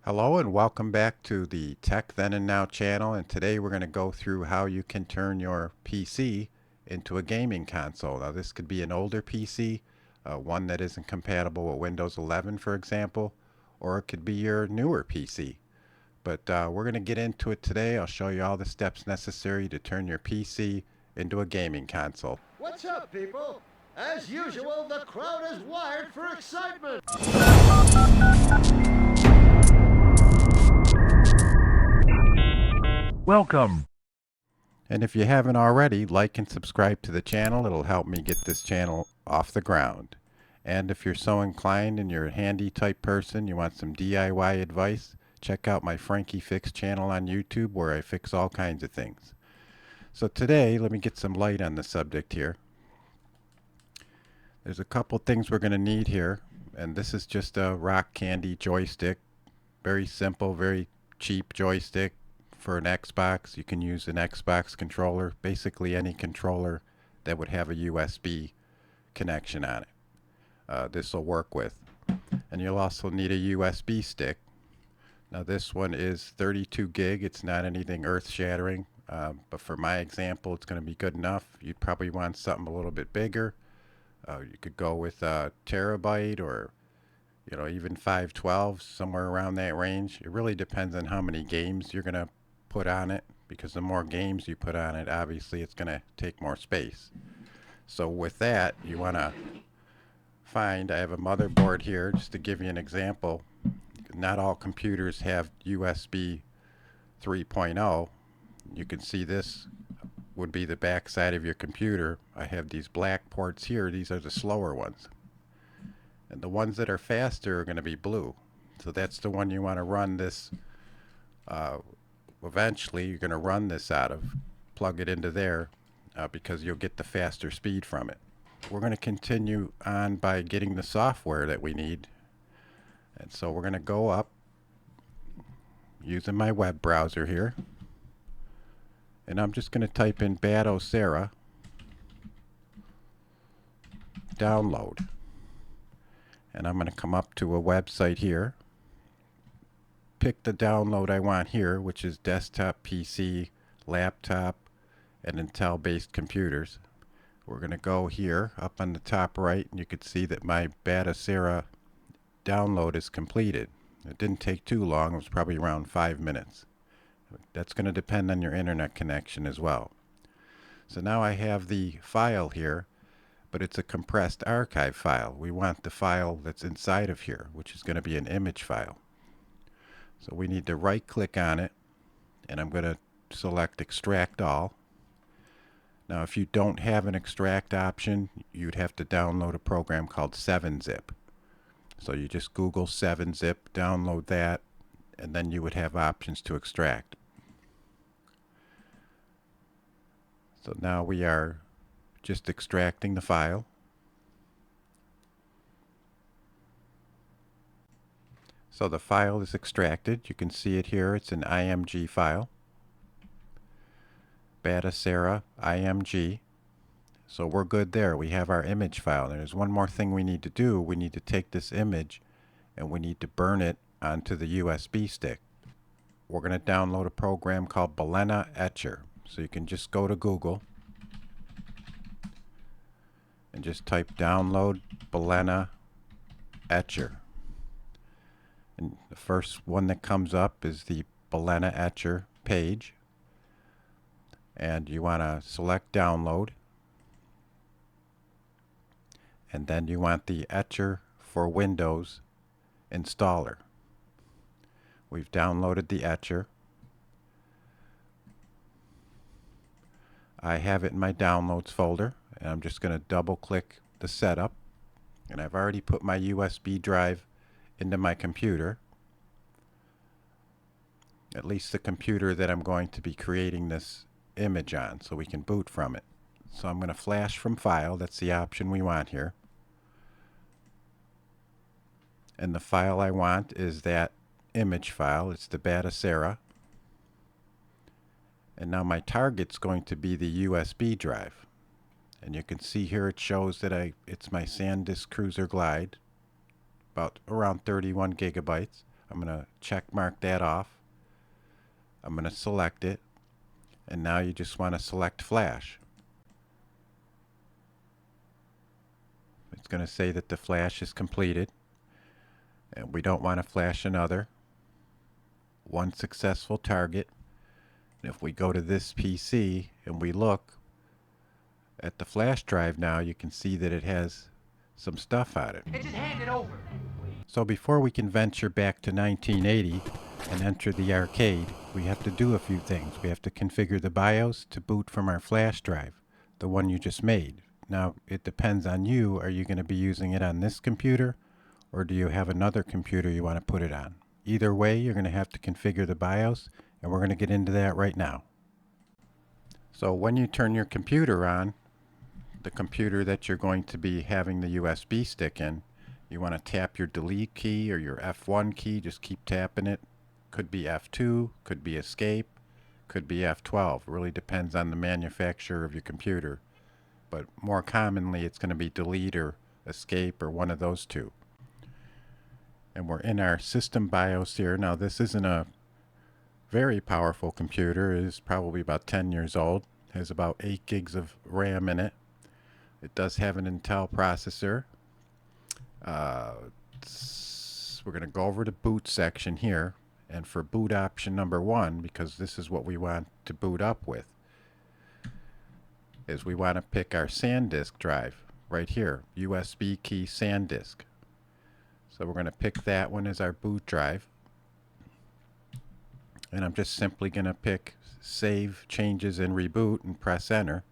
Hello and welcome back to the Tech Then and Now channel, and today we're going to go through how you can turn your PC into a gaming console. Now this could be an older PC, one that isn't compatible with Windows 11 for example, or it could be your newer PC. But we're going to get into it today. I'll show you all the steps necessary to turn your PC into a gaming console. What's up, people? As usual, the crowd is wired for excitement. Welcome. And if you haven't already, like and subscribe to the channel. It'll help me get this channel off the ground. And if you're so inclined and you're a handy type person, you want some DIY advice, check out my Frankie Fix channel on YouTube where I fix all kinds of things. So today, let me get some light on the subject here. There's a couple things we're going to need here, and this is just a rock candy joystick. Very simple, very cheap joystick. For an Xbox, you can use an Xbox controller, basically any controller that would have a USB connection on it. This will work with. And you'll also need a USB stick. Now this one is 32 gig. It's not anything earth-shattering, but for my example, it's going to be good enough. You'd probably want something a little bit bigger. You could go with a terabyte or even 512, somewhere around that range. It really depends on how many games you're going to put on it, because the more games you put on it, obviously it's going to take more space. So with that, you want to find, I have a motherboard here just to give you an example. Not all computers have USB 3.0. You can see this would be the back side of your computer. I have these black ports here. These are the slower ones. And the ones that are faster are going to be blue. So that's the one you want to run this. Eventually, you're going to run this out of. Plug it into there because you'll get the faster speed from it. We're going to continue on by getting the software that we need. And so we're going to go up using my web browser here. And I'm just going to type in batocera download. And I'm going to come up to a website here. Pick the download I want here, which is desktop, PC, laptop, and Intel-based computers. We're going to go here up on the top right, and you can see that my batocera download is completed. It didn't take too long. It was probably around 5 minutes. That's going to depend on your internet connection as well. So now I have the file here, but it's a compressed archive file. We want the file that's inside of here, which is going to be an image file. So we need to right click on it, and I'm going to select extract all. Now if you don't have an extract option, you'd have to download a program called 7-zip. So you just Google 7-zip, download that, and then you would have options to extract. So now we are just extracting the file. So the file is extracted. You can see it here. It's an IMG file. Batocera IMG. So we're good there. We have our image file. There's one more thing we need to do. We need to take this image and we need to burn it onto the USB stick. We're going to download a program called Balena Etcher. So you can just go to Google and just type download Balena Etcher. And the first one that comes up is the Balena Etcher page. And you want to select download. And then you want the Etcher for Windows installer. We've downloaded the Etcher. I have it in my downloads folder, and I'm just going to double click the setup. And I've already put my USB drive into my computer, at least the computer that I'm going to be creating this image on, so we can boot from it. So I'm going to flash from file. That's the option we want here. And the file I want is that image file. It's the batocera. And now my target's going to be the USB drive. And you can see here it shows that it's my SanDisk Cruiser Glide, about around 31 gigabytes. I'm going to check mark that off. I'm going to select it. And now you just want to select flash. It's going to say that the flash is completed. And we don't want to flash another. One successful target. And if we go to this PC and we look at the flash drive now, you can see that it has some stuff on it. Just hand it over. So before we can venture back to 1980 and enter the arcade, we have to do a few things. We have to configure the BIOS to boot from our flash drive, the one you just made. Now, it depends on you. Are you going to be using it on this computer, or do you have another computer you want to put it on? Either way, you're going to have to configure the BIOS, and we're going to get into that right now. So when you turn your computer on, the computer that you're going to be having the USB stick in, you want to tap your delete key or your F1 key. Just keep tapping it. Could be F2, could be escape, could be F12. It really depends on the manufacturer of your computer. But more commonly, it's going to be delete or escape or one of those two. And we're in our system BIOS here. Now, this isn't a very powerful computer. It is probably about 10 years old. It has about 8 gigs of RAM in it. It does have an Intel processor. We're going to go over to boot section here. And for boot option number 1, because this is what we want to boot up with, is we want to pick our SanDisk drive right here, USB key SanDisk. So we're going to pick that one as our boot drive. And I'm just simply going to pick Save Changes and Reboot and press Enter.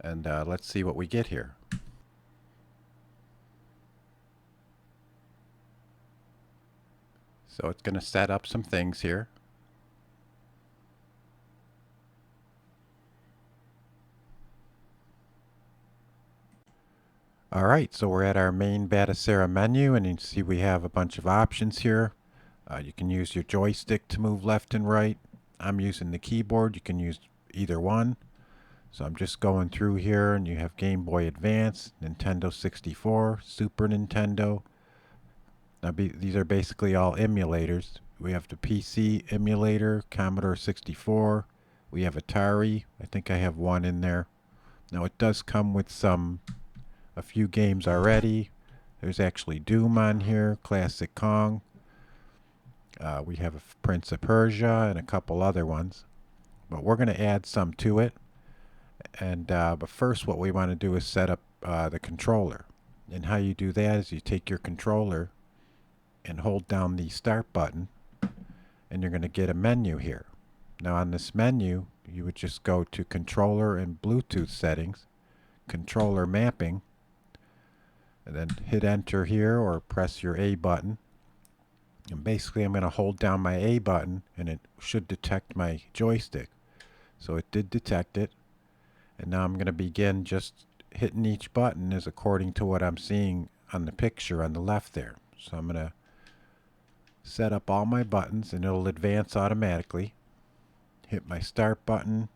And let's see what we get here. So it's going to set up some things here. Alright, so we're at our main Batocera menu, and you can see we have a bunch of options here. You can use your joystick to move left and right. I'm using the keyboard. You can use either one. So I'm just going through here, and you have Game Boy Advance, Nintendo 64, Super Nintendo. Now these are basically all emulators. We have the PC emulator, Commodore 64. We have Atari. I think I have one in there. Now it does come with a few games already. There's actually Doom on here, Classic Kong. We have a Prince of Persia and a couple other ones. But we're going to add some to it. And but first what we want to do is set up the controller. And how you do that is you take your controller and hold down the start button, and you're going to get a menu here. Now on this menu, you would just go to controller and Bluetooth settings, controller mapping, and then hit enter here or press your A button. And basically I'm going to hold down my A button, and it should detect my joystick. So it did detect it. And now I'm going to begin just hitting each button as according to what I'm seeing on the picture on the left there. So I'm going to set up all my buttons, and it'll advance automatically. Hit my start button,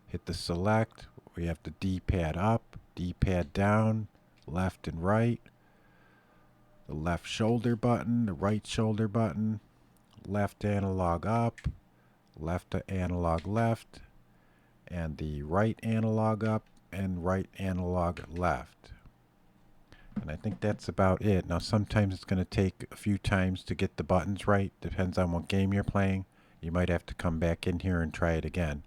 hit the select. We have the D-pad up, D-pad down, left and right, the left shoulder button, the right shoulder button, left analog up, left analog left, and the right analog up and right analog left. And I think that's about it. Now sometimes it's going to take a few times to get the buttons right. Depends on what game you're playing. You might have to come back in here and try it again.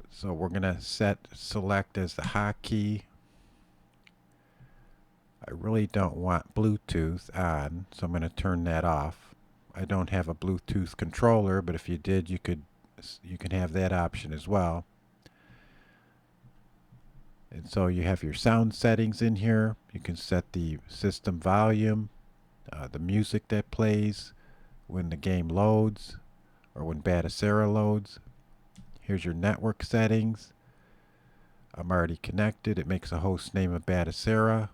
So we're going to select as the hotkey. I really don't want Bluetooth on, so I'm going to turn that off. I don't have a Bluetooth controller, but if you did, you can have that option as well. And so you have your sound settings in here. You can set the system volume, the music that plays when the game loads or when Batocera loads. Here's your network settings. I'm already connected. It makes a host name of Batocera.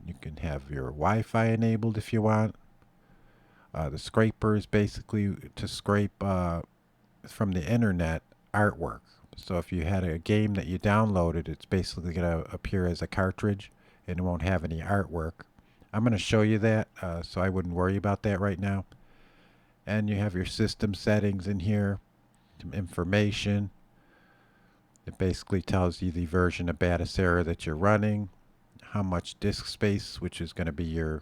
You can have your Wi-Fi enabled if you want. The scraper is basically to scrape from the internet artwork. So if you had a game that you downloaded, it's basically going to appear as a cartridge, and it won't have any artwork. I'm going to show you that, so I wouldn't worry about that right now. And you have your system settings in here, some information. It basically tells you the version of Batocera that you're running, how much disk space, which is going to be your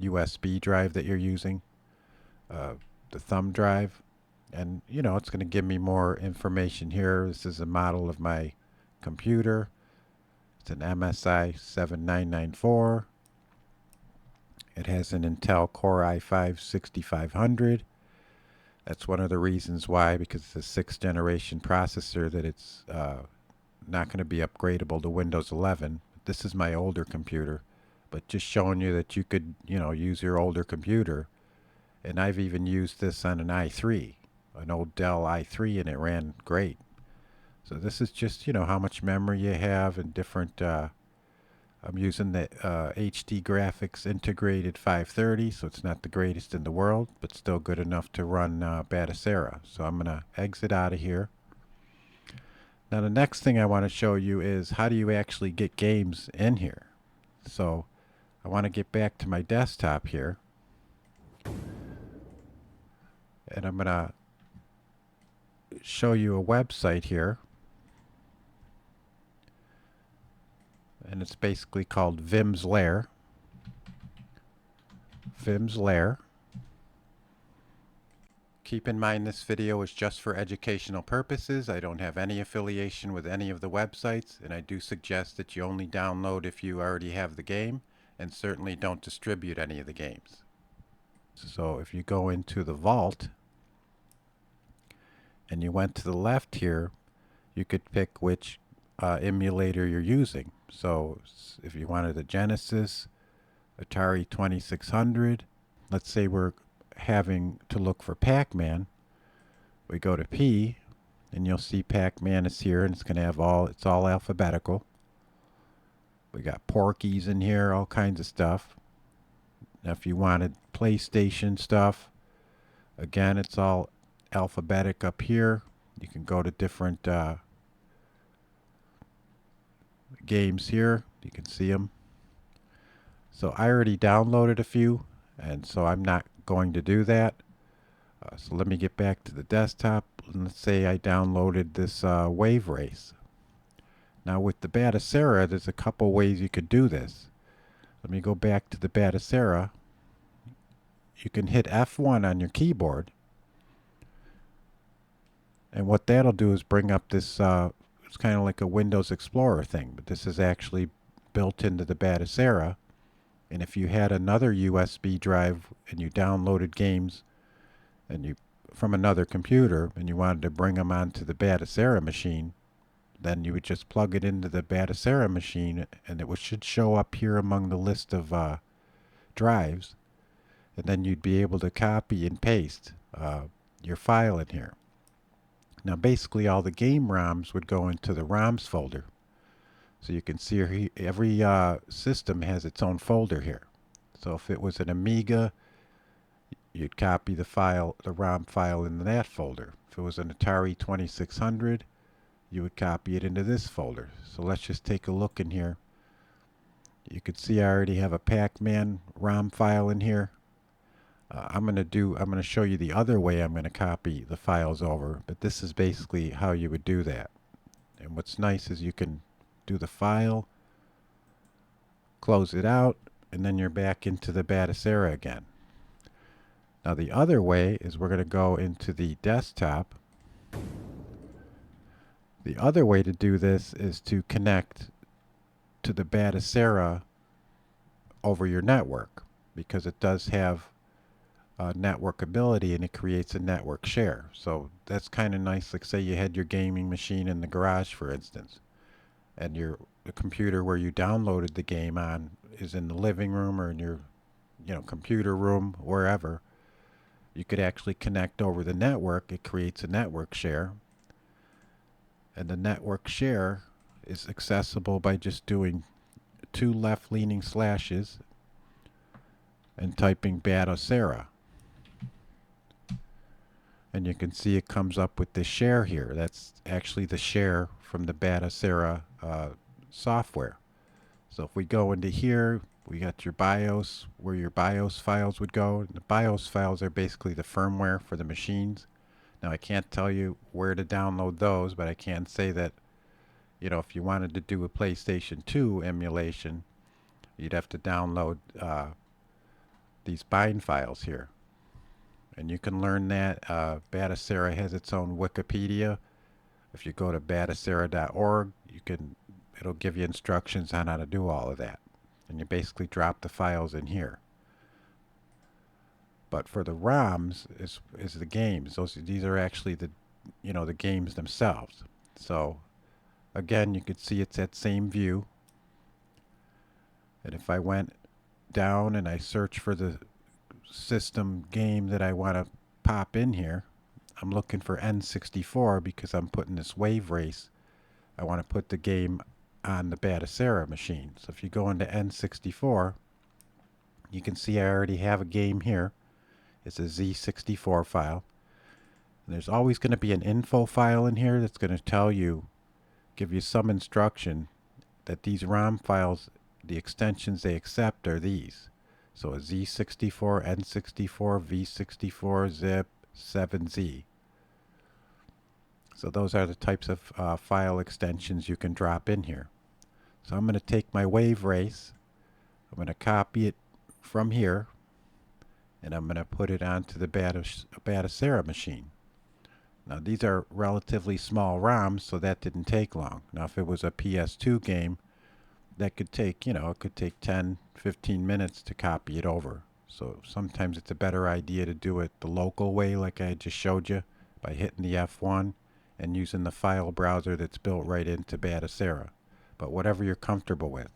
USB drive that you're using, uh, the thumb drive, and it's going to give me more information here. This is a model of my computer. It's an MSI 7994. It has an Intel Core i5 6500. That's one of the reasons why, because it's a 6th generation processor, that it's not going to be upgradable to Windows 11. This is my older computer, but just showing you that you could, use your older computer. And I've even used this on an i3, an old Dell i3, and it ran great. So this is just, how much memory you have and different. I'm using the HD Graphics Integrated 530, so it's not the greatest in the world, but still good enough to run Batocera. So I'm going to exit out of here. Now the next thing I want to show you is how do you actually get games in here. So I want to get back to my desktop here. And I'm going to show you a website here. And it's basically called Vim's Lair. Vim's Lair. Keep in mind this video is just for educational purposes. I don't have any affiliation with any of the websites, and I do suggest that you only download if you already have the game, and certainly don't distribute any of the games. So if you go into the vault and you went to the left here, you could pick which emulator you're using. So if you wanted a Genesis, Atari 2600, let's say we're having to look for Pac-Man, we go to P, and you'll see Pac-Man is here, and it's going to have it's all alphabetical. We got Porky's in here, all kinds of stuff. Now if you wanted PlayStation stuff, again, it's all alphabetic up here. You can go to different games here. You can see them. So I already downloaded a few, and so I'm not going to do that. So let me get back to the desktop. Let's say I downloaded this Wave Race. Now with the Batocera, there's a couple ways you could do this. Let me go back to the Batocera. You can hit F1 on your keyboard, and what that'll do is bring up this it's kind of like a Windows Explorer thing, but this is actually built into the Batocera. And if you had another USB drive and you downloaded games and from another computer and you wanted to bring them onto the Batocera machine, then you would just plug it into the Batocera machine, and it should show up here among the list of drives, and then you'd be able to copy and paste your file in here. Now basically all the game ROMs would go into the ROMs folder. So you can see here, every system has its own folder here. So if it was an Amiga, you'd copy the ROM file into that folder. If it was an Atari 2600, you would copy it into this folder. So let's just take a look in here. You can see I already have a Pac-Man ROM file in here. I'm going to show you the other way I'm going to copy the files over, but this is basically how you would do that. And what's nice is you can do the file, close it out, and then you're back into the Batocera again. Now the other way is we're going to go into the desktop. The other way to do this is to connect to the Batocera over your network, because it does have network ability and it creates a network share. So that's kind of nice. Like say you had your gaming machine in the garage, for instance, and the computer where you downloaded the game on is in the living room or in your computer room, wherever. You could actually connect over the network. It creates a network share, and the network share is accessible by just doing 2 left-leaning slashes and typing Batocera. And you can see it comes up with this share here. That's actually the share from the Batocera software. So if we go into here, We got your BIOS, where your BIOS files would go. The BIOS files are basically the firmware for the machines. Now I can't tell you where to download those, but I can say that, if you wanted to do a PlayStation 2 emulation, you'd have to download these bind files here. And you can learn that. Batocera has its own Wikipedia. If you go to batocera.org, it'll give you instructions on how to do all of that. And you basically drop the files in here. But for the ROMs is the games. These are actually the games themselves. So again, you could see it's that same view. And if I went down and I search for the system game that I want to pop in here, I'm looking for N64 because I'm putting this wave race. I want to put the game on the Batocera machine. So if you go into N64, you can see I already have a game here. It's a Z64 file. And there's always going to be an info file in here that's going to give you some instruction that these ROM files, the extensions they accept are these. So a Z64, N64, V64, ZIP, 7Z. So those are the types of file extensions you can drop in here. So I'm going to take my wave race, I'm going to copy it from here, and I'm going to put it onto the Batocera machine. Now these are relatively small ROMs, so that didn't take long. Now if it was a PS2 game, that could take, it could take 10, 15 minutes to copy it over. So sometimes it's a better idea to do it the local way, like I just showed you, by hitting the F1 and using the file browser that's built right into Batocera. But whatever you're comfortable with.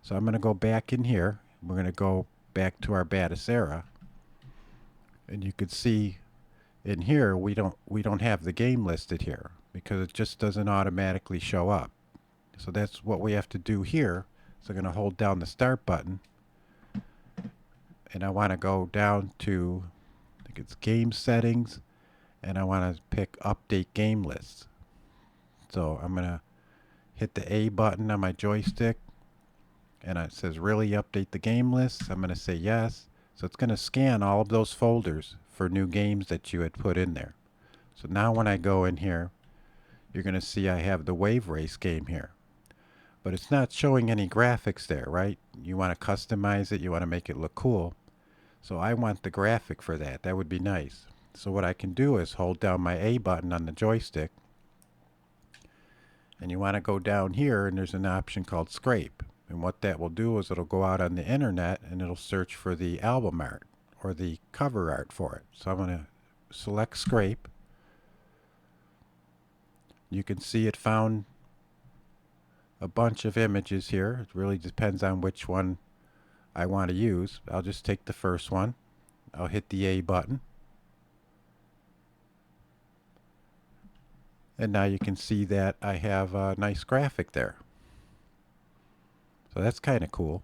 So I'm going to go back in here. We're going to go back to our Batocera. And you could see in here we don't have the game listed here because it just doesn't automatically show up. So that's what we have to do here. So I'm going to hold down the start button, and I want to go down to, I think it's game settings, and I want to pick update game lists. So I'm going to hit the A button on my joystick, and it says really update the game list. I'm going to say yes. So it's going to scan all of those folders for new games that you had put in there. So now when I go in here, you're going to see I have the Wave Race game here. But it's not showing any graphics there, right? You want to customize it, you want to make it look cool. So I want the graphic for that. That would be nice. So what I can do is hold down my A button on the joystick, and you want to go down here, and there's an option called scrape. And what that will do is it'll go out on the internet and it'll search for the album art or the cover art for it. So I'm going to select scrape. You can see it found a bunch of images here. It really depends on which one I want to use. I'll just take the first one. I'll hit the A button. And now you can see that I have a nice graphic there. So that's kind of cool.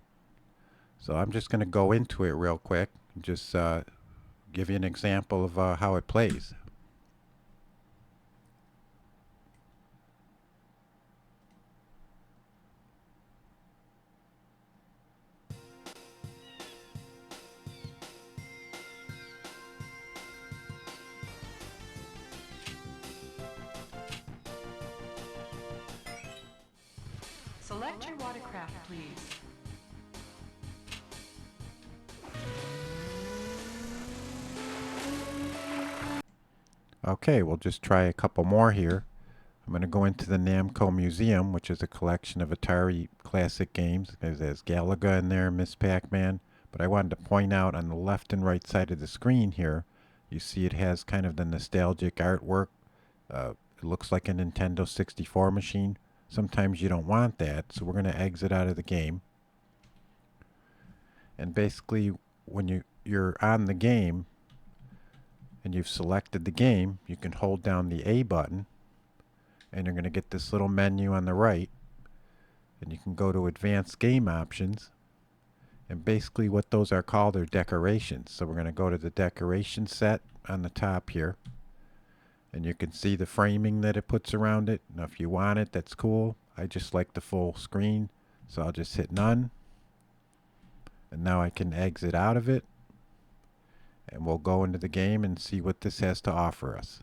So I'm just going to go into it real quick and just give you an example of how it plays. Select your watercraft, please. Okay, we'll just try a couple more here. I'm going to go into the Namco Museum, which is a collection of Atari classic games. There's Galaga in there, Miss Pac-Man. But I wanted to point out on the left and right side of the screen here, you see it has kind of the nostalgic artwork. It looks like a Nintendo 64 machine. Sometimes you don't want that, so we're going to exit out of the game. And basically, when you're on the game and you've selected the game, you can hold down the A button, and you're going to get this little menu on the right, and you can go to Advanced Game Options. And basically what those are called are decorations. So we're going to go to the decoration set on the top here. And you can see the framing that it puts around it. Now if you want it, that's cool. I just like the full screen. So I'll just hit none. And now I can exit out of it, and we'll go into the game and see what this has to offer us.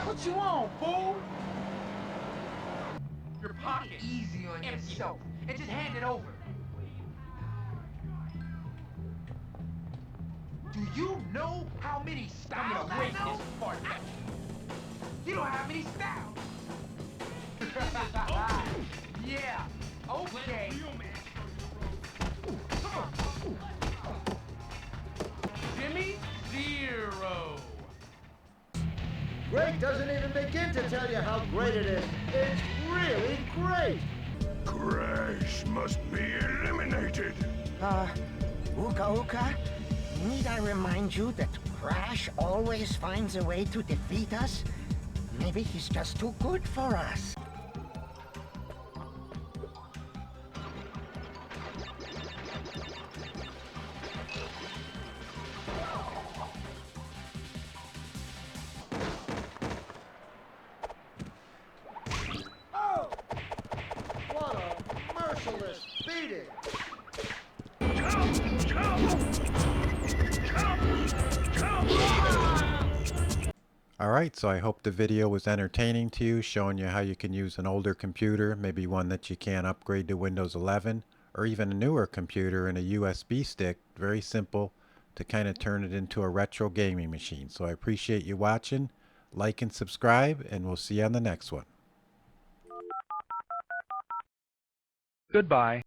What you want, fool? Your pocket. Easy on yourself. And just hand it over. Do you know how many styles I know? You don't have many styles. Yeah, okay. Jimmy, 0. Great doesn't even begin to tell you how great it is. It's really great. Crash must be eliminated. Uka Uka, need I remind you that Crash always finds a way to defeat us? Maybe he's just too good for us. Oh! What a merciless beating. Alright, so I hope the video was entertaining to you, showing you how you can use an older computer, maybe one that you can't upgrade to Windows 11, or even a newer computer and a USB stick, very simple, to kind of turn it into a retro gaming machine. So I appreciate you watching, like and subscribe, and we'll see you on the next one. Goodbye.